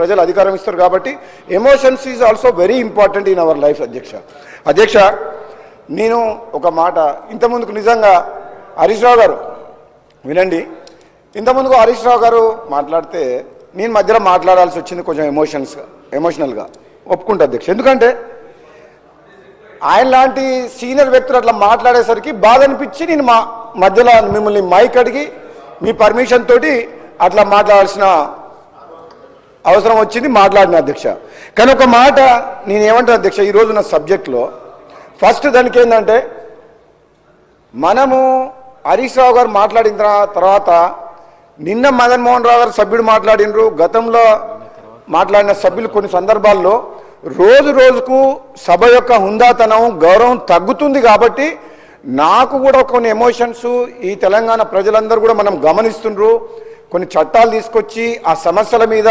ప్రజలు అధికారం ఇస్తారు కాబట్టి emotions is also very important in our life. అధ్యక్ష నేను ఒక మాట ఇంతకుముందుకు నిజంగా హరీష్ రావు గారు వినండి, ఇంతకుముందుకు హరీష్ రావు గారు మాట్లాడితే నేను మధ్యలో మాట్లాడాల్సి వచ్చింది కొంచెం ఎమోషనల్గా ఒప్పుకుంటా అధ్యక్ష. ఎందుకంటే ఆయన లాంటి సీనియర్ వ్యక్తులు అట్లా మాట్లాడేసరికి బాధ అనిపించి నేను మా మధ్యలో మిమ్మల్ని మైక్ అడిగి మీ పర్మిషన్ తోటి అట్లా మాట్లాడాల్సిన అవసరం వచ్చింది, మాట్లాడిన అధ్యక్ష. కానీ ఒక మాట నేను ఏమంటాను అధ్యక్ష, ఈరోజు నా సబ్జెక్ట్లో ఫస్ట్ దానికి ఏంటంటే మనము హరీష్ రావు గారు మాట్లాడిన తర్వాత నిన్న మదన్ మోహన్ రావు గారు సభ్యుడు మాట్లాడినరు, గతంలో మాట్లాడిన సభ్యులు కొన్ని సందర్భాల్లో రోజు రోజుకు సభ యొక్క హుందాతనం గౌరవం తగ్గుతుంది. కాబట్టి నాకు కూడా కొన్ని ఎమోషన్స్ ఈ తెలంగాణ ప్రజలందరూ కూడా మనం గమనిస్తుండ్రు. కొన్ని చట్టాలు తీసుకొచ్చి ఆ సమస్యల మీద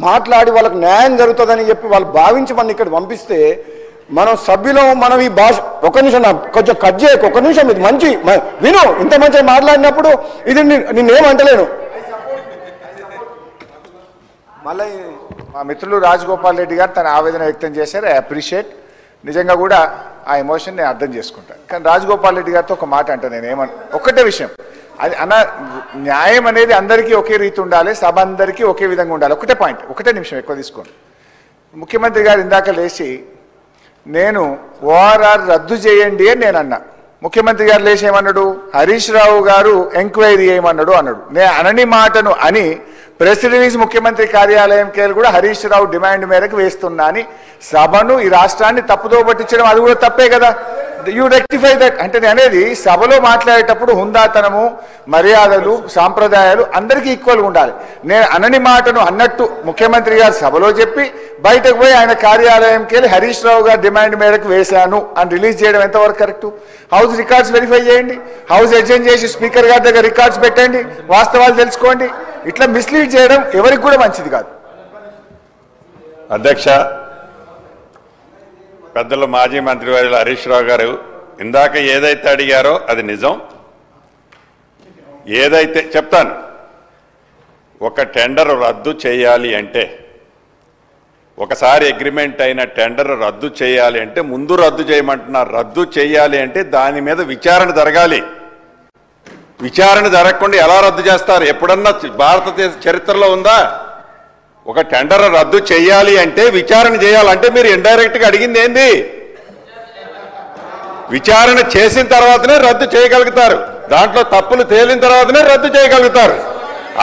మాట్లాడి వాళ్ళకు న్యాయం జరుగుతుందని చెప్పి వాళ్ళు భావించి మన ఇక్కడ పంపిస్తే మనం సభ్యులం, మనం ఈ భాష ఒక నిమిషం కొంచెం కట్ చేయకు, ఒక నిమిషం ఇది మంచి విను, ఇంత మంచిగా మాట్లాడినప్పుడు ఇది నేనేమంటలేను. మళ్ళీ మా మిత్రులు రాజగోపాల్ రెడ్డి గారు తన ఆవేదన వ్యక్తం చేశారు. ఐ అప్రిషియేట్, నిజంగా కూడా ఆ ఎమోషన్ నేను అర్థం చేసుకుంటాను. కానీ రాజగోపాల్ రెడ్డి గారితో ఒక మాట అంటే నేను ఒక్కటే విషయం, అది అన్న న్యాయం అనేది అందరికీ ఒకే రీతి ఉండాలి, సభ అందరికీ ఒకే విధంగా ఉండాలి. ఒకటే పాయింట్, ఒకటే నిమిషం ఎక్కువ తీసుకోండి. ముఖ్యమంత్రి గారు ఇందాక లేచి నేను ఓఆర్ఆర్ రద్దు చేయండి అని నేను అన్నా. ముఖ్యమంత్రి గారు లేచి ఏమన్నాడు, హరీష్ రావు గారు ఎంక్వైరీ చేయమన్నాడు అన్నాడు. నేను అనని మాటను అని ప్రెస్ రిలీజ్ ముఖ్యమంత్రి కార్యాలయంకి కూడా హరీష్ రావు డిమాండ్ మేరకు వేస్తున్నా అని సభను ఈ రాష్ట్రాన్ని తప్పుదో పట్టించడం అది కూడా తప్పే కదా. You rectify that. అంటే నేను అనేది సభలో మాట్లాడేటప్పుడు హుందాతనము, మర్యాదలు, సాంప్రదాయాలు అందరికీ ఈక్వల్గా ఉండాలి. నేను అనని మాటను అన్నట్టు ముఖ్యమంత్రి గారు సభలో చెప్పి బయటకు పోయి ఆయన కార్యాలయంకి వెళ్ళి హరీష్ రావు గారు డిమాండ్ మేరకు వేశాను అని రిలీజ్ చేయడం ఎంతవరకు కరెక్టు? హౌస్ రికార్డ్స్ వెరిఫై చేయండి, హౌస్ ఎడ్జెంట్ చేసి స్పీకర్ గారి దగ్గర రికార్డ్స్ పెట్టండి, వాస్తవాలు తెలుసుకోండి. ఇట్లా మిస్లీడ్ చేయడం ఎవరికి కూడా మంచిది కాదు. అధ్యక్ష, పెద్దలు మాజీ మంత్రివర్యులు హరీష్ రావు గారు ఇందాక ఏదైతే అడిగారో అది నిజం. ఏదైతే చెప్తాను, ఒక టెండర్ రద్దు చేయాలి అంటే, ఒకసారి అగ్రిమెంట్ అయిన టెండర్ రద్దు చేయాలి అంటే ముందు రద్దు చేయమంటున్నారు. రద్దు చేయాలి అంటే దాని మీద విచారణ జరగాలి. విచారణ జరగకుండా ఎలా రద్దు చేస్తారు? ఎప్పుడన్నా భారతదేశ చరిత్రలో ఉందా? ఒక టెండర్ రద్దు చేయాలి అంటే విచారణ చేయాలంటే మీరు ఇండైరెక్ట్గా అడిగింది ఏంది? విచారణ చేసిన తర్వాతనే రద్దు చేయగలుగుతారు, దాంట్లో తప్పులు తేలిన తర్వాతనే రద్దు చేయగలుగుతారు.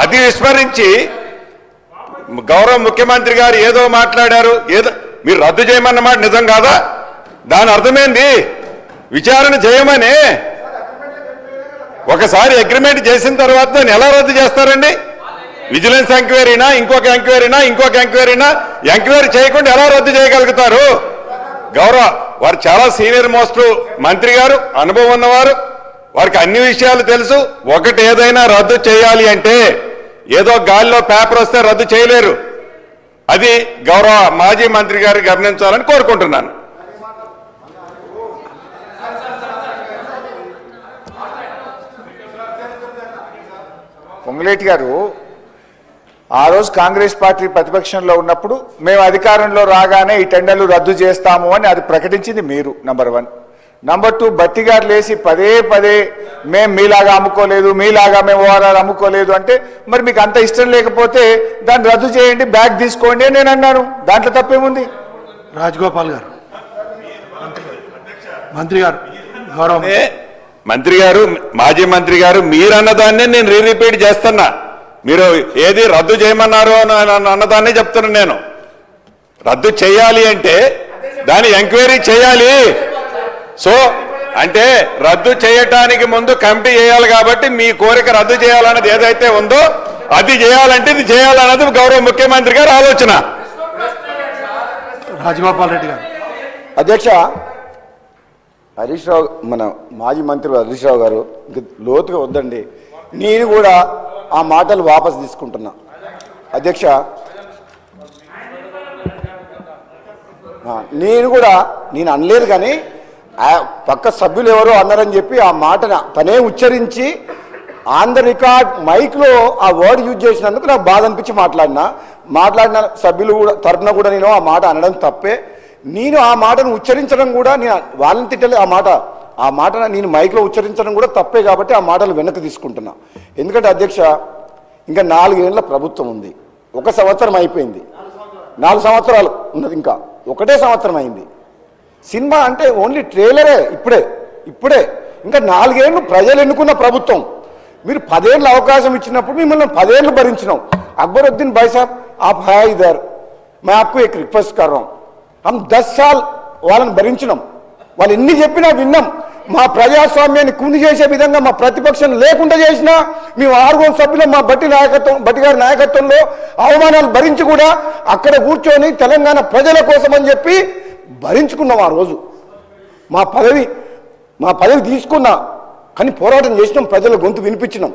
అది విస్మరించి గౌరవ ముఖ్యమంత్రి గారు ఏదో మాట్లాడారు, ఏదో మీరు రద్దు చేయమన్నమాట నిజం కాదా? దాని అర్థమేంది? విచారణ చేయమని ఒకసారి అగ్రిమెంట్ చేసిన తర్వాత దాన్ని ఎలా రద్దు చేస్తారండి? విజిలెన్స్ ఎంక్వైరీనా, ఇంకొక ఎంక్వైరీనా, ఇంకొక ఎంక్వైరీనా? ఎంక్వైరీ చేయకుండా ఎలా రద్దు చేయగలుగుతారు? గౌరవ వారు చాలా సీనియర్ మోస్ట్ మంత్రి గారు, అనుభవం ఉన్నవారు, వారికి అన్ని విషయాలు తెలుసు. ఒకటి ఏదైనా రద్దు చేయాలి అంటే ఏదో గాలిలో పేపర్ వస్తే రద్దు చేయలేరు. అది గౌరవ మాజీ మంత్రి గారు గమనించాలని కోరుకుంటున్నాను. పొంగులేటి గారు ఆ రోజు కాంగ్రెస్ పార్టీ ప్రతిపక్షంలో ఉన్నప్పుడు మేము అధికారంలో రాగానే ఈ టెండర్లు రద్దు చేస్తాము అని అది ప్రకటించింది మీరు, నంబర్ 1. నంబర్ 2, బట్టి గారు లేచి పదే పదే మేము మీలాగా అమ్ముకోలేదు, మీలాగా మేము ఓఆర్ఆర్ అమ్ముకోలేదు అంటే మరి మీకు అంత ఇష్టం లేకపోతే దాన్ని రద్దు చేయండి, బ్యాగ్ తీసుకోండి అని నేను అన్నాను. దాంట్లో తప్పేముంది? రాజగోపాల్ గారు, మంత్రి గారు, గౌరవ మంత్రి గారు, మాజీ మంత్రి గారు, మీరన్నదాన్నే నేను రీరిపీట్ చేస్తున్నా. మీరు ఏది రద్దు చేయమన్నారు అన్నదాన్నే చెప్తున్నాను నేను. రద్దు చేయాలి అంటే దాన్ని ఎంక్వైరీ చేయాలి. సో అంటే రద్దు చేయటానికి ముందు కమిటీ చేయాలి. కాబట్టి మీ కోరిక రద్దు చేయాలన్నది ఏదైతే ఉందో అది చేయాలంటే ఇది చేయాలన్నది గౌరవ ముఖ్యమంత్రి గారు ఆలోచన. రాజగోపాల్ రెడ్డి గారు. అధ్యక్ష, హరీష్ రావు మన మాజీ మంత్రి హరీష్ రావు గారు ఇంక లోతుగా వద్దండి, నేను కూడా ఆ మాటలు వాపసు తీసుకుంటున్నా. అధ్యక్ష, నేను అనలేదు, కానీ పక్క సభ్యులు ఎవరో అన్నారని చెప్పి ఆ మాటను తనే ఉచ్చరించి ఆన్ ద రికార్డ్ మైక్లో ఆ వర్డ్ యూజ్ చేసినందుకు నాకు బాధ అనిపించి మాట్లాడినా. మాట్లాడిన సభ్యులు కూడా తరపున కూడా నేను ఆ మాట అనడం తప్పే. నేను ఆ మాటను ఉచ్చరించడం కూడా నేను వాళ్ళని తిట్టలే. ఆ మాట నేను మైక్లో ఉచ్చరించడం కూడా తప్పే కాబట్టి ఆ మాటలు వెనక్కి తీసుకుంటున్నా. ఎందుకంటే అధ్యక్ష, ఇంకా 4 ఏళ్ళ ప్రభుత్వం ఉంది. 1 సంవత్సరం అయిపోయింది, 4 సంవత్సరాలు ఉన్నది, ఇంకా 1 సంవత్సరం అయింది. సినిమా అంటే ఓన్లీ ట్రైలరే. ఇప్పుడే ఇంకా 4 ఏళ్ళు ప్రజలు ఎన్నుకున్న ప్రభుత్వం. మీరు 10 ఏళ్ళ అవకాశం ఇచ్చినప్పుడు మిమ్మల్ని 10 ఏళ్ళు భరించినాం. अकबरुद्दीन भाई साहब, आप है इधर, मैं आपको एक रिक्वेस्ट कर रहा हूं. हम 10 साल వాళ్ళని భరించినాం. వాళ్ళు ఎన్ని చెప్పినా విన్నాం. మా ప్రజాస్వామ్యాన్ని కుంది చేసే విధంగా మా ప్రతిపక్షం లేకుండా చేసినా మేము 6 సభ్యులు మా బట్టి గారి నాయకత్వంలో అవమానాలు భరించి కూడా అక్కడ కూర్చొని తెలంగాణ ప్రజల కోసం అని చెప్పి భరించుకున్నాం. ఆ రోజు మా పదవి తీసుకున్నా, కానీ పోరాటం చేసినాం, ప్రజల గొంతు వినిపించినాం.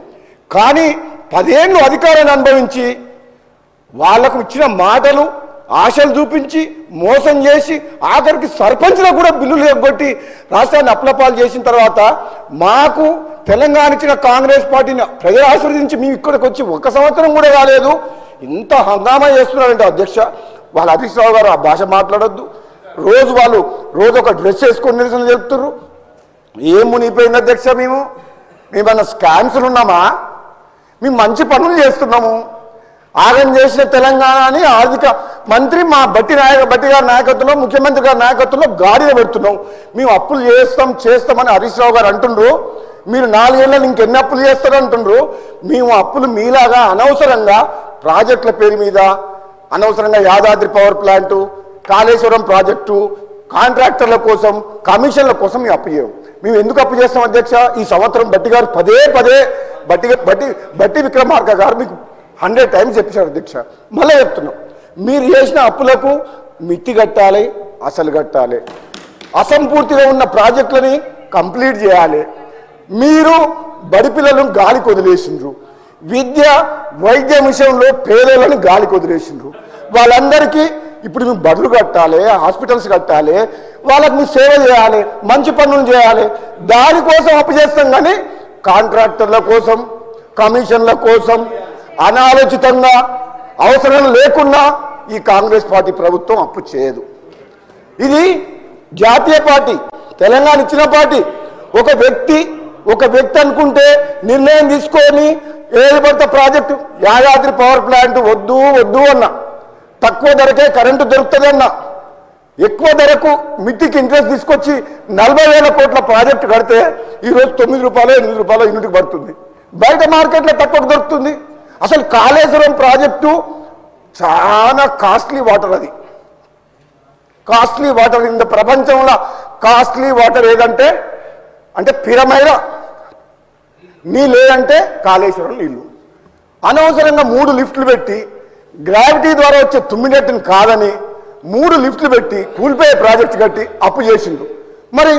కానీ 10 ఏళ్ళు అధికారాన్ని అనుభవించి వాళ్లకు ఇచ్చిన మాటలు ఆశలు చూపించి మోసం చేసి ఆఖరికి సర్పంచ్లకు కూడా బిల్లులు ఎగ్గొట్టి రాష్ట్రాన్ని అప్లపాలు చేసిన తర్వాత మాకు తెలంగాణ ఇచ్చిన కాంగ్రెస్ పార్టీని ప్రజలు ఆశీర్వదించి మేము ఇక్కడికి వచ్చి 1 సంవత్సరం కూడా కాలేదు. ఇంత హంగామా చేస్తున్నారంటే అధ్యక్ష, వాళ్ళ హరీష్ రావు గారు ఆ భాష మాట్లాడొద్దు. వాళ్ళు రోజు ఒక డ్రెస్ వేసుకొని నిరసన చెప్తున్నారు. ఏం మునిగిపోయింది అధ్యక్ష? మేమన్నా స్కామ్స్లు ఉన్నామా? మేము మంచి పనులు చేస్తున్నాము. ఆగం చేసిన తెలంగాణని ఆర్థిక మంత్రి మా బట్టి గారి నాయకత్వంలో, ముఖ్యమంత్రి గారి నాయకత్వంలో గాడిలో పెడుతున్నాం. మేము అప్పులు చేస్తామని హరీష్ రావు గారు అంటుండ్రు. మీరు 4 ఏళ్ళని ఇంకెన్ని అప్పులు చేస్తారు అంటుండ్రు. మేము అప్పులు మీలాగా అనవసరంగా ప్రాజెక్టుల పేరు మీద అనవసరంగా Yadadri power plant, Kaleshwaram project, కాంట్రాక్టర్ల కోసం, కమిషన్ల కోసం మేము అప్పు చేయము. మేము ఎందుకు అప్పు చేస్తాం అధ్యక్ష? ఈ సంవత్సరం బట్టి గారు పదే బట్టి విక్రమార్క గారు మీకు 100 టైమ్స్ చెప్పారు అధ్యక్ష. మళ్ళీ చెప్తున్నాం, మీరు చేసిన అప్పులకు మిత్తి కట్టాలి, అసలు కట్టాలి. అసంపూర్తిగా ఉన్న ప్రాజెక్టులని కంప్లీట్ చేయాలి. మీరు బడి పిల్లలను గాలికి వదిలేసిండ్రు. విద్య వైద్యం విషయంలో పేదలను గాలికి వదిలేసిండ్రు. వాళ్ళందరికీ ఇప్పుడు మీకు బడులు కట్టాలి, హాస్పిటల్స్ కట్టాలి, వాళ్ళకు మీరు సేవ చేయాలి, మంచి పనులు చేయాలి. దానికోసం అప్పు చేస్తాం. కానీ కాంట్రాక్టర్ల కోసం, కమిషన్ల కోసం అనాలోచితంగా అవసరం లేకుండా ఈ కాంగ్రెస్ పార్టీ ప్రభుత్వం అప్పు చేయదు. ఇది జాతీయ పార్టీ, తెలంగాణ ఇచ్చిన పార్టీ. ఒక వ్యక్తి అనుకుంటే నిర్ణయం తీసుకొని ఏది పడితే ప్రాజెక్టు, యాదాద్రి పవర్ ప్లాంట్ వద్దు అన్నా, తక్కువ ధరకే కరెంటు దొరుకుతుంది అన్నా, ఎక్కువ ధరకు మిత్తికి ఇంట్రెస్ట్ తీసుకొచ్చి 40,000 కోట్ల ప్రాజెక్టు కడితే ఈరోజు 9 రూపాయలు 8 రూపాయలు యూనిట్కి పడుతుంది. బయట మార్కెట్లో తక్కువకు దొరుకుతుంది. అసలు కాళేశ్వరం ప్రాజెక్టు చాలా కాస్ట్లీ వాటర్. అది కాస్ట్లీ వాటర్. ఇంత ప్రపంచంలో కాస్ట్లీ వాటర్ ఏదంటే పిరమైన నీళ్ళు ఏదంటే కాళేశ్వరం నీళ్ళు. అనవసరంగా 3 లిఫ్ట్లు పెట్టి గ్రావిటీ ద్వారా వచ్చే తుమ్మినట్టుని కాదని 3 లిఫ్ట్లు పెట్టి కూలిపోయే ప్రాజెక్టు కట్టి అప్పు చేసిండు. మరి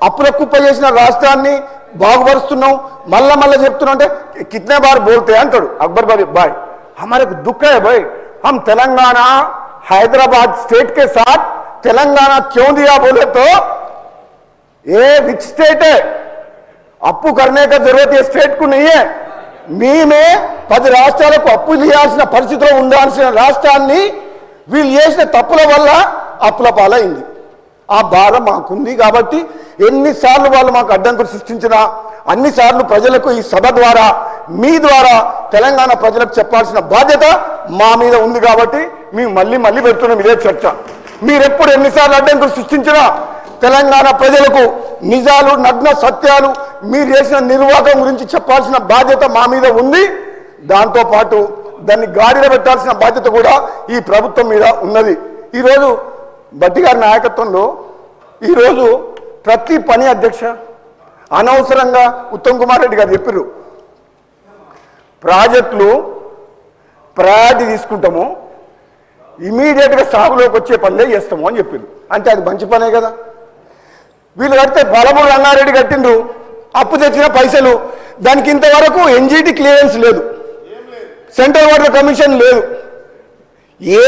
అప్పుల కుప్ప చేసిన రాష్ట్రాన్ని బాగుపరుస్తున్నాం. మళ్ళా చెప్తున్నా అంటే కితనే బార్ బోల్తే అంటాడు అక్బర్ भाई, हमारे को दुख है भाई, हम तेलंगाना हैदराबाद स्टेट के साथ तेलंगाना क्यों दिया बोले तो ये रिच स्टेट है, అప్పు करने का जरूरत ये स्टेट को नहीं है. మేమే 10 రాష్ట్రాలకు అప్పు చేయాల్సిన పరిస్థితిలో ఉండాల్సిన రాష్ట్రాన్ని వీళ్ళు చేసిన తప్పుల వల్ల అప్పుల పాలైంది. ఆ బాధ మాకుంది. కాబట్టి ఎన్నిసార్లు వాళ్ళు మాకు అడ్డంకులు సృష్టించినా అన్నిసార్లు ప్రజలకు ఈ సభ ద్వారా, మీ ద్వారా తెలంగాణ ప్రజలకు చెప్పాల్సిన బాధ్యత మా మీద ఉంది. కాబట్టి మేము మళ్ళీ పెడుతున్నాం ఇదే చర్చ. మీరెప్పుడు ఎన్నిసార్లు అడ్డంకులు సృష్టించినా తెలంగాణ ప్రజలకు నిజాలు, నగ్న సత్యాలు, మీరు చేసిన నిర్వాహకం గురించి చెప్పాల్సిన బాధ్యత మా మీద ఉంది. దాంతోపాటు దాన్ని గాడిలో పెట్టాల్సిన బాధ్యత కూడా ఈ ప్రభుత్వం మీద ఉన్నది. ఈరోజు బట్టి గారి నాయకత్వంలో ఈరోజు ప్రతి పని అధ్యక్ష అనవసరంగా ఉత్తమ్ కుమార్ రెడ్డి గారు చెప్పారు, ప్రాజెక్టులు ప్రయారిటీ తీసుకుంటాము, ఇమీడియట్గా సాగులోకి వచ్చే పనులే చేస్తాము అని చెప్పారు. అంటే అది మంచి పనే కదా. వీళ్ళు కడితే బలమూరు రంగారెడ్డి కట్టిండ్రు, అప్పు తెచ్చిన పైసలు, దానికి ఇంతవరకు ఎన్జీటీ క్లియరెన్స్ లేదు, సెంట్రల్ వాటర్ కమిషన్ లేదు,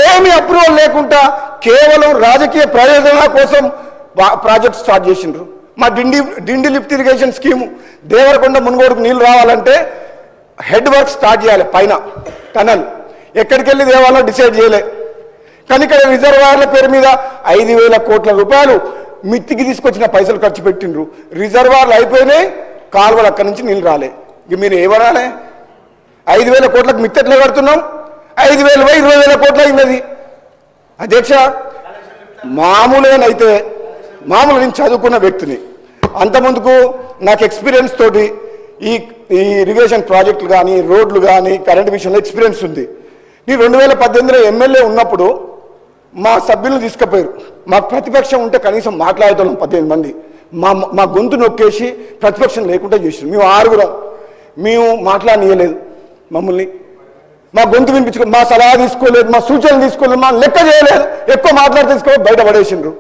ఏమి అప్రూవల్ లేకుండా కేవలం రాజకీయ ప్రయోజనాల కోసం ప్రాజెక్ట్ స్టార్ట్ చేసిండ్రు. మా డిండి లిఫ్ట్ ఇరిగేషన్ స్కీము, దేవరకొండ మునుగోడుకు నీళ్ళు రావాలంటే హెడ్ వర్క్ స్టార్ట్ చేయాలి, పైన టనల్. ఎక్కడికి వెళ్ళి దేవాలో డిసైడ్ చేయలే. కానీ ఇక్కడ రిజర్వాయర్ల పేరు మీద 5,000 కోట్ల రూపాయలు మిత్తికి తీసుకొచ్చిన పైసలు ఖర్చు పెట్టిండ్రు. రిజర్వాయర్లు అయిపోయినాయి, కాలువలు అక్కడి నుంచి నీళ్ళు రాలే. ఇక మీరు ఏమనాలి? 5,000 కోట్లకు మిత్తి ఎట్లా కడుతున్నాం? 5,000 20,000 కోట్లు అయింది. అధ్యక్ష, మామూలుగానైతే నేను చదువుకున్న వ్యక్తిని, అంతకుముందుకు నాకు ఎక్స్పీరియన్స్ తోటి ఈ ఇరిగేషన్ ప్రాజెక్టులు కానీ రోడ్లు కానీ కరెంట్ విషయంలో ఎక్స్పీరియన్స్ ఉంది. నేను 2018లో ఎమ్మెల్యే ఉన్నప్పుడు మా సభ్యులను తీసుకుపోయారు. మాకు ప్రతిపక్షం ఉంటే కనీసం మాట్లాడేటోళ్ళం 18 మంది. మా గొంతు నొక్కేసి ప్రతిపక్షం లేకుండా చేసారు. మేము 6 మేము మాట్లాడనీయలేదు. మమ్మల్ని మా గొంతు వినిపించుకో, మా సలహా తీసుకోలేదు, మా సూచనలు తీసుకోలేదు, మా లెక్క చేయలేదు. ఎక్కువ మాట్లాడి తీసుకో బయట పడేసిండ్రు.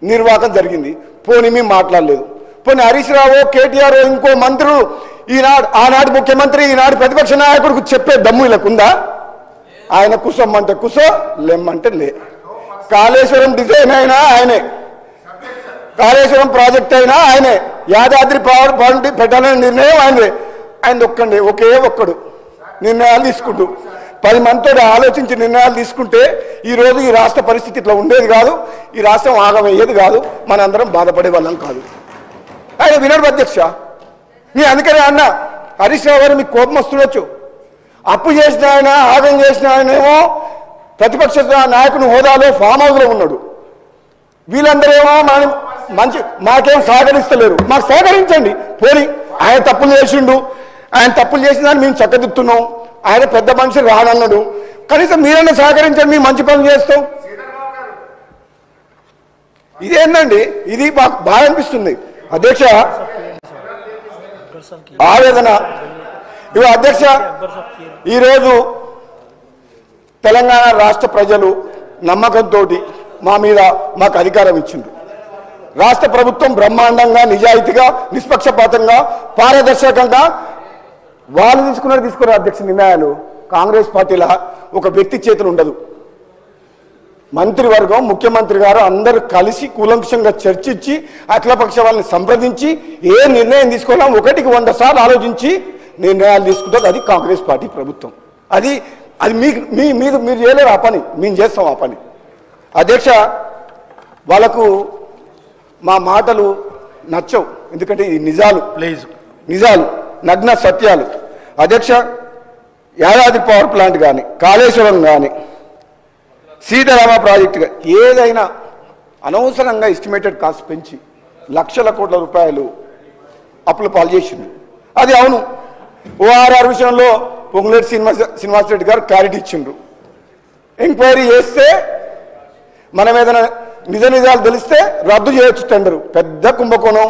నిర్వాహకం జరిగింది. పోనీ మేము మాట్లాడలేదు. పోనీ హరీష్ రావు, కేటీఆర్, ఇంకో మంత్రులు ఆనాడు ముఖ్యమంత్రి ఈనాడు ప్రతిపక్ష నాయకుడికి చెప్పే దమ్ము ఇలాకుందా? ఆయన కుసమ్మంటే కుసో, లెమ్మంటే లే. కాళేశ్వరం డిజైన్ అయినా ఆయనే, కాళేశ్వరం ప్రాజెక్ట్ అయినా ఆయనే, యాదాద్రి పవర్ పాయింట్ పెట్టాలనే నిర్ణయం ఆయనదే. ఆయన ఒక్కడు నిర్ణయాలు తీసుకుంటూ 10 మందితో ఆలోచించి నిర్ణయాలు తీసుకుంటే ఈరోజు ఈ రాష్ట్ర పరిస్థితి ఇట్లా ఉండేది కాదు, ఈ రాష్ట్రం ఆగమయ్యేది కాదు, మనందరం బాధపడే వాళ్ళం కాదు. ఆయన వినడు అధ్యక్ష. మీ అందుకనే అన్న హరీష్ రావు గారు మీకు కోపం వస్తుండొచ్చు. అప్పు చేసిన ఆయన, ఆగం చేసిన ఆయనేమో ప్రతిపక్ష నాయకుని హోదాలో ఫామ్ హౌస్లో ఉన్నాడు. వీళ్ళందరేమో మాకేం సహకరిస్తలేరు. మాకు సహకరించండి. పోనీ ఆయన తప్పులు చేసిండు, ఆయన తప్పులు చేసిందని మేము చక్కదిద్దుతున్నాం. ఆయన పెద్ద మనిషి రానన్నాడు, కనీసం మీరన్నా సహకరించండి, మేము మంచి పనులు చేస్తాం. ఇదేందండి? ఇది మాకు బాగా అనిపిస్తుంది అధ్యక్ష. ఆవేదన అధ్యక్ష. ఈరోజు తెలంగాణ రాష్ట్ర ప్రజలు నమ్మకంతో మాకు అధికారం ఇచ్చిండ్రు. రాష్ట్ర ప్రభుత్వం బ్రహ్మాండంగా, నిజాయితీగా, నిష్పక్షపాతంగా, పారదర్శకంగా వాళ్ళు తీసుకున్నారు అధ్యక్ష నిర్ణయాలు. కాంగ్రెస్ పార్టీలా ఒక వ్యక్తి చేతులు ఉండదు. మంత్రివర్గం, ముఖ్యమంత్రి గారు అందరూ కలిసి కూలంకషంగా చర్చించి అఖిలపక్ష వాళ్ళని సంప్రదించి ఏ నిర్ణయం తీసుకోవాలో 1కి 100 సార్లు ఆలోచించి నిర్ణయాలు తీసుకుంటారు. అది కాంగ్రెస్ పార్టీ ప్రభుత్వం. అది మీరు చేయలేరు ఆ పని, మేము చేస్తాం ఆ పని. అధ్యక్ష, వాళ్ళకు మా మాటలు నచ్చవు, ఎందుకంటే ఇది నిజాలు నగ్న సత్యాలు. అధ్యక్ష, యాదాద్రి పవర్ ప్లాంట్ కానీ, కాళేశ్వరం కానీ, సీతారామ ప్రాజెక్టు కానీ, ఏదైనా అనవసరంగా ఎస్టిమేటెడ్ కాస్ట్ పెంచి లక్షల కోట్ల రూపాయలు అప్పులు పాలు చేసింది. అది అవును. ఓఆర్ఆర్ విషయంలో పొంగులేటి శ్రీనివాసరెడ్డి గారు క్లారిటీ ఇచ్చిండ్రు. ఎంక్వైరీ చేస్తే మనం ఏదైనా నిజాలు తెలిస్తే రద్దు చేయొచ్చు టెండరు. పెద్ద కుంభకోణం.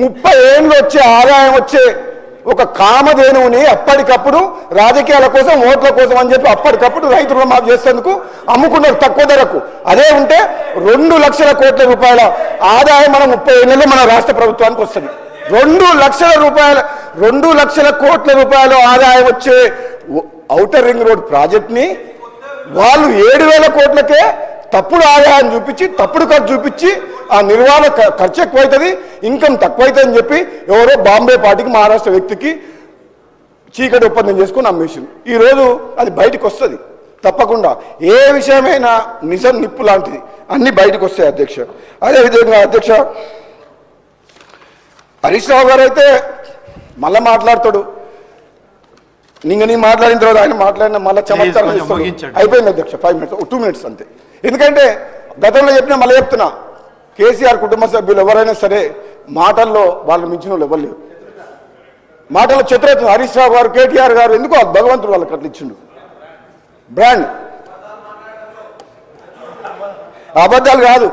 30 ఏళ్ళు వచ్చే ఆదాయం వచ్చే ఒక కామధేనువుని అప్పటికప్పుడు రాజకీయాల కోసం, ఓట్ల కోసం అని చెప్పి అప్పటికప్పుడు రైతు రుణమాఫీ చేసేందుకు అమ్ముకున్నారు తక్కువ ధరకు. అదే ఉంటే 2 లక్షల కోట్ల రూపాయల ఆదాయం మనం 30 ఏళ్ళలో మన రాష్ట్ర ప్రభుత్వానికి వస్తుంది. 2 లక్షల కోట్ల రూపాయల ఆదాయం వచ్చే ఔటర్ రింగ్ రోడ్ ప్రాజెక్ట్ని వాళ్ళు 7,000 కోట్లకే తప్పుడు ఆదాయం చూపించి, తప్పుడు ఖర్చు చూపించి, ఆ నిర్వహణ ఖర్చు ఎక్కువైతుంది, ఇన్కమ్ తక్కువైతుందని చెప్పి ఎవరో బాంబే పార్టీకి, మహారాష్ట్ర వ్యక్తికి చీకటి ఒప్పందం చేసుకుని అమ్మేసింది. ఈరోజు అది బయటకు వస్తుంది తప్పకుండా. ఏ విషయమైనా నిజం నిప్పు లాంటిది, అన్ని బయటకు వస్తాయి అధ్యక్ష. అదేవిధంగా అధ్యక్ష, హరీష్ రావు గారు అయితే మళ్ళీ మాట్లాడతాడు. నీ మాట్లాడిన తర్వాత ఆయన మాట్లాడిన మళ్ళీ చమత్కారం అయిపోయింది అధ్యక్ష. 5 minutes 2 minutes అంతే. ఎందుకంటే గతంలో చెప్పినా మళ్ళీ చెప్తున్నా, కేసీఆర్ కుటుంబ సభ్యులు ఎవరైనా సరే మాటల్లో వాళ్ళు మించిన వాళ్ళు ఎవరు లేరు. మాటల్లో చిత్రవుతుంది. హరీష్ రావు గారు, కేటీఆర్ గారు ఎందుకో భగవంతుడు వాళ్ళకి అట్లా ఇచ్చిండు బ్రాండ్. అబద్ధాలు కాదు,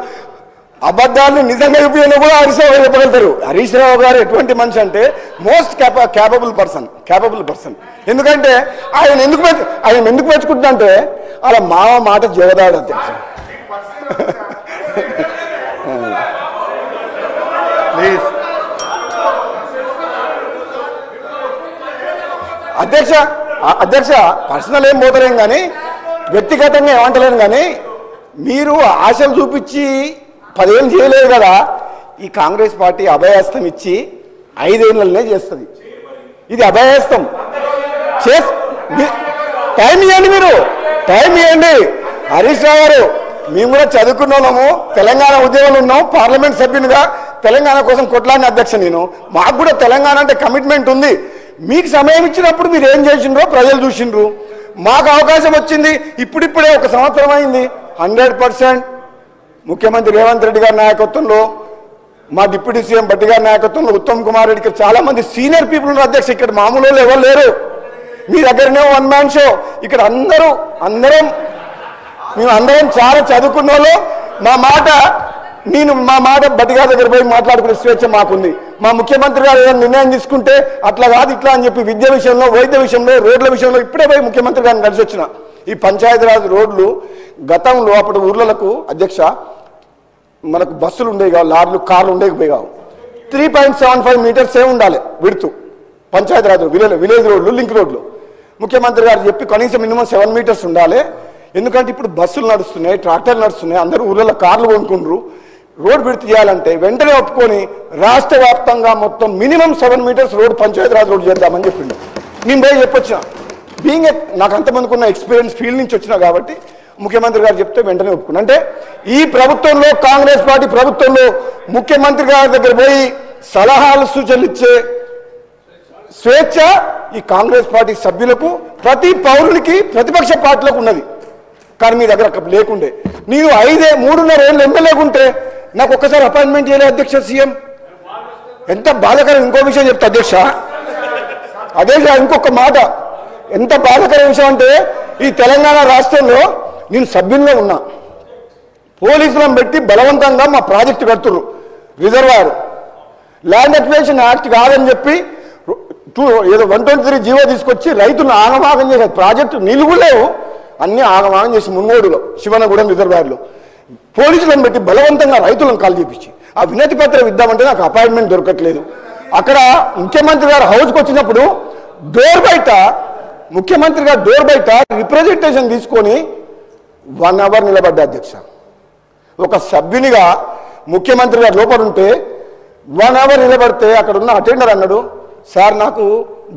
అబద్ధాలను నిజంగా చూపించడం కూడా హరీష్ రావు గారు చెప్పగలుగుతారు. హరీష్ రావు గారు ఎటువంటి మనిషి అంటే మోస్ట్ క్యాపబుల్ పర్సన్. ఎందుకంటే ఆయన ఎందుకు మెచ్చుకుంటున్నా అంటే అలా మాట జగదాడు అధ్యక్ష. అధ్యక్ష పర్సనల్ ఏం పోతలేం కానీ, వ్యక్తిగతంగా ఏమంటలేను కానీ, మీరు ఆశలు చూపించి 10 ఏళ్ళు చేయలేదు కదా. ఈ కాంగ్రెస్ పార్టీ అభయహస్తం ఇచ్చి 5 ఏళ్ళనే చేస్తుంది. ఇది అభయహస్తం టైం ఇవ్వండి, మీరు టైం ఇవ్వండి. హరీష్ రావు గారు, మేము కూడా చదువుకున్న వాళ్ళము, తెలంగాణ ఉద్యమంలో ఉన్నాం, పార్లమెంట్ సభ్యునిగా తెలంగాణ కోసం కొట్లాడిన అధ్యక్ష నేను. మాకు కూడా తెలంగాణ అంటే కమిట్మెంట్ ఉంది. మీకు సమయం ఇచ్చినప్పుడు మీరు ఏం చేసిండ్రో ప్రజలు చూసిండ్రు. మాకు అవకాశం వచ్చింది ఇప్పుడిప్పుడే, 1 సంవత్సరం అయింది. 100% ముఖ్యమంత్రి రేవంత్ రెడ్డి గారి నాయకత్వంలో, మా డిప్యూటీ సీఎం భట్టి గారి నాయకత్వంలో, ఉత్తమ్ కుమార్ రెడ్డికి చాలా మంది సీనియర్ పీపుల్ ఉన్నారు అధ్యక్ష. ఇక్కడ మామూలు వాళ్ళు ఎవరు లేరు. మీ దగ్గరనే 1 మ్యాన్ షో. ఇక్కడ అందరం చాలా చదువుకున్న వాళ్ళు. మా మాట భట్టి గారి దగ్గర పోయి మాట్లాడుకునే స్వేచ్ఛ మాకుంది. మా ముఖ్యమంత్రి గారు ఏదైనా నిర్ణయం తీసుకుంటే అట్లా కాదు ఇట్లా అని చెప్పి విద్య విషయంలో, వైద్య విషయంలో, రోడ్ల విషయంలో ఇప్పుడే పోయి ముఖ్యమంత్రి గారిని కలిసి వచ్చిన. ఈ పంచాయతీరాజ్ రోడ్లు గతంలో అప్పుడు ఊర్లకు అధ్యక్ష మనకు బస్సులు ఉండేవి కావు, లారీలు, కార్లు ఉండేవి కావు. 3.75 మీటర్సే ఉండాలి విడుతు పంచాయతీరాజ్ విలేజ్ రోడ్లు, లింక్ రోడ్లు. ముఖ్యమంత్రి గారు చెప్పి కనీసం మినిమం 7 మీటర్స్ ఉండాలి. ఎందుకంటే ఇప్పుడు బస్సులు నడుస్తున్నాయి, ట్రాక్టర్లు నడుస్తున్నాయి, అందరూ ఊళ్ళలో కార్లు కొనుక్కుంటారు. రోడ్ విడుతు చేయాలంటే వెంటనే ఒప్పుకొని రాష్ట్ర వ్యాప్తంగా మొత్తం minimum 7 metres road Panchayati Raj road చేద్దామని చెప్పిండు. నేను పోయి చెప్పొచ్చిన. నాకు అంతమందికి ఉన్న ఎక్స్పీరియన్స్ ఫీల్డ్ నుంచి వచ్చినా కాబట్టి ముఖ్యమంత్రి గారు చెప్తే వెంటనే ఒప్పుకున్నా. అంటే ఈ ప్రభుత్వంలో, కాంగ్రెస్ పార్టీ ప్రభుత్వంలో ముఖ్యమంత్రి గారి దగ్గర పోయి సలహాలు సూచనలు ఇచ్చే స్వేచ్ఛ ఈ కాంగ్రెస్ పార్టీ సభ్యులకు, ప్రతి పౌరునికి, ప్రతిపక్ష పార్టీలకు ఉన్నది. కానీ మీ దగ్గర లేకుండే. నేను 3.5 ఏళ్ళు ఎమ్మెల్యేగా ఉంటే నాకు ఒక్కసారి అపాయింట్మెంట్ చేయలేదు అధ్యక్ష సీఎం. ఎంత బాధాకరం. ఇంకో విషయం చెప్తా అధ్యక్ష, ఇంకొక మాట. ఎంత బాధాకర విషయం అంటే ఈ తెలంగాణ రాష్ట్రంలో నేను సభ్యునిగా ఉన్నా. పోలీసులను పెట్టి బలవంతంగా మా ప్రాజెక్టు కడుతుర్రు. రిజర్వాయర్ ల్యాండ్ అక్విజిషన్ యాక్ట్ కాదని చెప్పి ఏదో 123 జీవో తీసుకొచ్చి రైతులను ఆగమాగం చేసే ప్రాజెక్టు నీళ్ళు కూడా లేవు, అన్ని ఆగమాగం చేసి మున్గోడులో శివనగూడెం రిజర్వాయర్లో పోలీసులను పెట్టి బలవంతంగా రైతులను కాల్ చేపించి ఆ వినతి పత్రం ఇద్దామంటే నాకు అపాయింట్మెంట్ దొరకట్లేదు. అక్కడ ముఖ్యమంత్రి గారు హౌస్కి వచ్చినప్పుడు ముఖ్యమంత్రి గారు డోర్ బయట రిప్రజెంటేషన్ తీసుకొని 1 అవర్ నిలబడ్డా అధ్యక్ష. ఒక సభ్యునిగా ముఖ్యమంత్రి గారు లోపల ఉంటే 1 అవర్ నిలబడితే అక్కడ ఉన్న అటెండర్ అన్నాడు, సార్ నాకు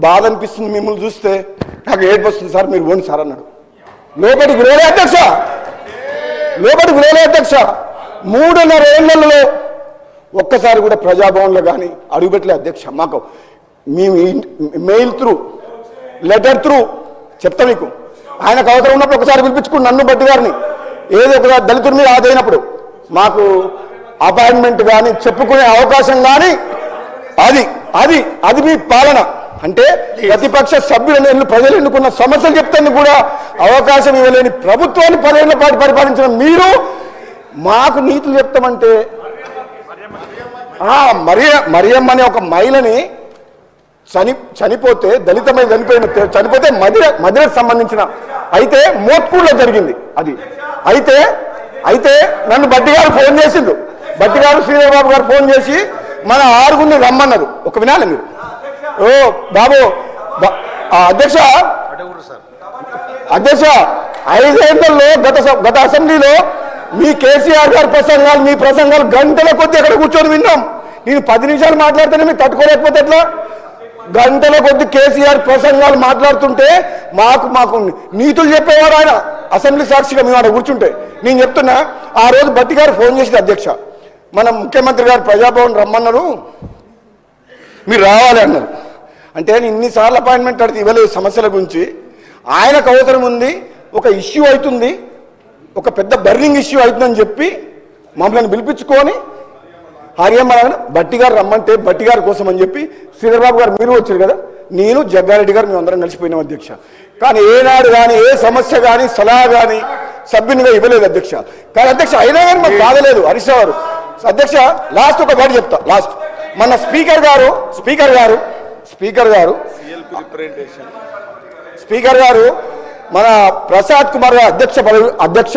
బాధ అనిపిస్తుంది మిమ్మల్ని చూస్తే, నాకు ఏడుపు వస్తుంది సార్, మీరు పోండి సార్ అన్నాడు. లోపలికి వినలే అధ్యక్ష. 3.5 ఏళ్లలో ఒక్కసారి కూడా ప్రజాభవన్లో కానీ అడుగుపెట్టలే అధ్యక్ష. మాకు మేము మెయిల్ త్రూ, లెటర్ త్రూ చెప్తా మీకు. ఆయనకు అవసరం ఉన్నప్పుడు ఒకసారి పిలిపించుకుని నన్ను భట్టి గారిని ఏదో ఒక దళితుల మీద ఆదైనప్పుడు మాకు అపాయింట్మెంట్ కానీ చెప్పుకునే అవకాశం కానీ అది మీ పాలన. అంటే ప్రతిపక్ష సభ్యులను ప్రజలు ఎన్నుకున్న సమస్యలు చెప్తాను కూడా అవకాశం ఇవ్వలేని ప్రభుత్వాన్ని 10 ఏళ్ల పాటు పరిపాలించిన మీరు మాకు నీతులు చెప్తామంటే, మరియమ్మ అనే ఒక మహిళని చనిపోతే, దళిత మహిళ చనిపోతే మదిరకు సంబంధించిన అయితే మోత్కూరులో జరిగింది అది. అయితే నన్ను భట్టి గారు ఫోన్ చేసిండు. భట్టి గారు శ్రీధరబాబు గారు ఫోన్ చేసి మన 6గురిని రమ్మన్నారు. ఒక వినాలి మీరు. ఓ బాబు అధ్యక్ష 5 ఏళ్లలో గత అసెంబ్లీలో మీ కేసీఆర్ గారి ప్రసంగాలు, మీ ప్రసంగాలు గంటల కొద్దీ అక్కడ కూర్చొని విన్నాం. నేను 10 నిమిషాలు మాట్లాడితేనే మీరు తట్టుకోలేకపోతే ఎట్లా? గంటల కొద్ది కేసీఆర్ ప్రసంగాలు మాట్లాడుతుంటే మాకు నీతులు చెప్పేవాడు ఆయన. అసెంబ్లీ సాక్షిగా మేము ఆడ కూర్చుంటే నేను చెప్తున్నా, ఆ రోజు భట్టి గారు ఫోన్ చేసింది అధ్యక్ష, మన ముఖ్యమంత్రి గారు ప్రజాభవన్ రమ్మన్నారు, మీరు రావాలి అన్నారు. అంటే నేను ఇన్నిసార్లు అపాయింట్మెంట్ అడిగి ఇవ్వలేదు సమస్యల గురించి. ఆయనకు అవసరం ఉంది, ఒక ఇష్యూ అవుతుంది, ఒక పెద్ద బర్నింగ్ ఇష్యూ అవుతుందని చెప్పి మమ్మల్ని పిలిపించుకొని హరియమ్మ భట్టి గారు రమ్మంటే భట్టి గారి కోసం అని చెప్పి శ్రీధరబాబు గారు మీరు వచ్చారు కదా, నేను జగ్గారెడ్డి గారు మేము అందరం కలిసిపోయినాం అధ్యక్ష. కానీ ఏనాడు కానీ ఏ సమస్య కానీ సలహా కానీ సభ్యునిగా ఇవ్వలేదు అధ్యక్ష. కానీ అధ్యక్ష అయినా కానీ మాకు బాధలేదు హరీష్ రావు గారు. అధ్యక్ష లాస్ట్ ఒక వర్డ్ చెప్తా. లాస్ట్ మన స్పీకర్ గారు మన ప్రసాద్ కుమార్ గారు అధ్యక్ష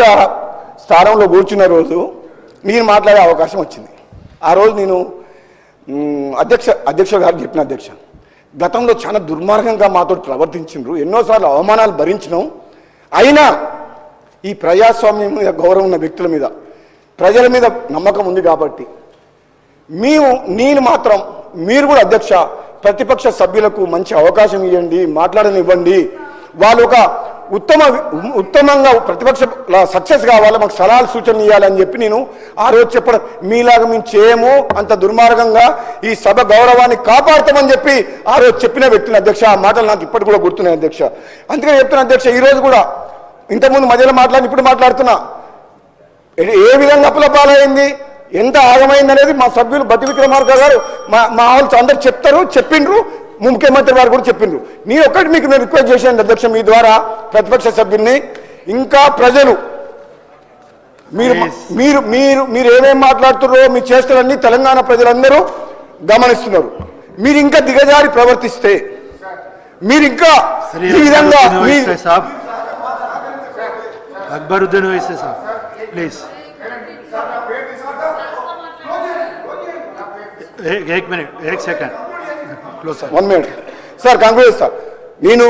స్థానంలో కూర్చున్న రోజు నేను మాట్లాడే అవకాశం వచ్చింది. ఆ రోజు నేను అధ్యక్ష గారు చెప్పిన, అధ్యక్ష గతంలో చాలా దుర్మార్గంగా మాతో ప్రవర్తించిండ్రు, ఎన్నోసార్లు అవమానాలు భరించినాం, అయినా ఈ ప్రజాస్వామ్యం మీద గౌరవం ఉన్న వ్యక్తుల మీద ప్రజల మీద నమ్మకం ఉంది కాబట్టి నేను మాత్రం మీరు కూడా అధ్యక్ష ప్రతిపక్ష సభ్యులకు మంచి అవకాశం ఇవ్వండి, మాట్లాడనివ్వండి. వాళ్ళు ఉత్తమంగా ప్రతిపక్ష సక్సెస్ కావాలి, మాకు సలహాలు సూచనలు ఇవ్వాలని చెప్పి నేను ఆ రోజు చెప్పడం, మీలాగా మేము చేయము అంత దుర్మార్గంగా ఈ సభ గౌరవాన్ని కాపాడుతామని చెప్పి ఆ రోజు చెప్పిన వ్యక్తిని అధ్యక్ష. ఆ మాటలు నాకు ఇప్పటికి కూడా గుర్తున్నాయి అధ్యక్ష. అందుకని చెప్తున్నా అధ్యక్ష, ఈరోజు కూడా ఇంతకుముందు మధ్యలో మాట్లాడి ఇప్పుడు మాట్లాడుతున్నా, ఏ విధంగా అప్పులపాలైంది, ఎంత ఆగమైంది అనేది మా సభ్యులు బట్టి విక్రమార్క గారు మా వాళ్ళు అందరు చెప్తారు, చెప్పిండ్రు, ముఖ్యమంత్రి వారు కూడా చెప్పిండ్రు. నేను ఒక్కటి మీకు నేను రిక్వెస్ట్ చేశాను అధ్యక్ష, మీ ద్వారా ప్రతిపక్ష సభ్యుల్ని, ఇంకా ప్రజలు మీరు మీరు మీరు మీరు ఏమేమి మాట్లాడుతున్నారో మీ చేష్టలన్నీ తెలంగాణ ప్రజలందరూ గమనిస్తున్నారు. మీరు ఇంకా దిగజారి ప్రవర్తిస్తే, మీరు ఇంకా ఈ విధంగా अकबरुद्दीन ओवैसी साहब प्लीज एक मिनट एक second 1 minute sir. Congress sir, నేను